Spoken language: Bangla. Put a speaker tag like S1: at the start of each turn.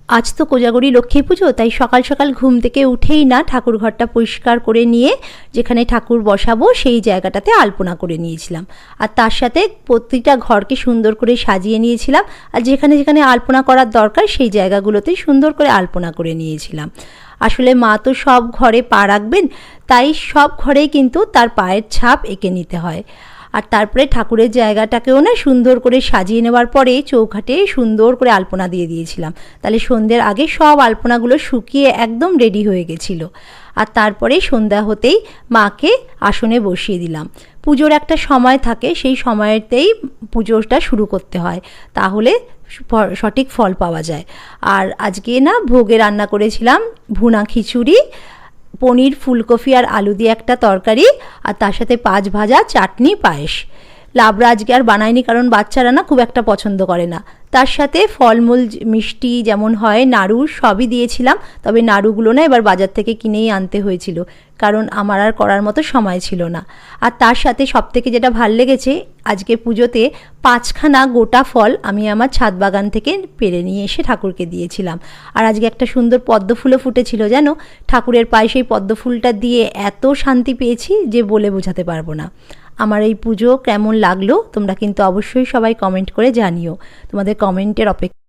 S1: আজ তো কোজাগরি লক্ষ্মী পুজো, তাই সকাল সকাল ঘুম থেকে উঠেই না ঠাকুর ঘরটা পরিষ্কার করে নিয়ে যেখানে ঠাকুর বসাবো সেই জায়গাটাতে আলপনা করে নিয়েছিলাম। আর তার সাথে প্রতিটা ঘরকে সুন্দর করে সাজিয়ে নিয়েছিলাম, আর যেখানে যেখানে আলপনা করার দরকার সেই জায়গাগুলোতে সুন্দর করে আলপনা করে নিয়েছিলাম। আসলে মা তো সব ঘরে পা রাখবেন, তাই সব ঘরেই কিন্তু তার পায়ের ছাপ এঁকে নিতে হয়। আর তারপরে ঠাকুরের জায়গাটাকেও না সুন্দর করে সাজিয়ে নেওয়ার পরে চৌখাটে সুন্দর করে আলপনা দিয়ে দিয়েছিলাম। তাহলে সন্ধ্যের আগে সব আলপনাগুলো শুকিয়ে একদম রেডি হয়ে গেছিলো। আর তারপরে সন্ধ্যা হতেই মাকে আসনে বসিয়ে দিলাম। পুজোর একটা সময় থাকে, সেই সময়তেই পুজোটা শুরু করতে হয়, তাহলে সঠিক ফল পাওয়া যায়। আর আজকে না ভোগে রান্না করেছিলাম ভুনা খিচুড়ি, পনির, ফুলকপি আর আলু দিয়ে একটা তরকারি, আর তার সাথে 5 ভাজা, চাটনি, পায়েস। লাবড়া আজকে আর বানাইনি, কারণ বাচ্চারা না খুব একটা পছন্দ করে না। তার সাথে ফলমূল মিষ্টি যেমন হয়, নাড়ু সবই দিয়েছিলাম। তবে নাড়ুগুলো না এবার বাজার থেকে কিনেই আনতে হয়েছিল, কারণ আমার আর করার মতো সময় ছিল না। আর তার সাথে সবথেকে যেটা ভাল লেগেছে, আজকে পুজোতে 5খানা গোটা ফল আমি আমার ছাদ বাগান থেকে পেড়ে নিয়ে এসে ঠাকুরকে দিয়েছিলাম। আর আজকে একটা সুন্দর পদ্ম ফুলও ফুটেছিল, যেন ঠাকুরের পায়ে সেই পদ্ম ফুলটা দিয়ে এত শান্তি পেয়েছি যে বলে বোঝাতে পারবো না। আমার এই পুজো কেমন লাগলো তোমরা কিন্তু অবশ্যই সবাই কমেন্ট করে জানিও। তোমাদের কমেন্টের অপেক্ষা।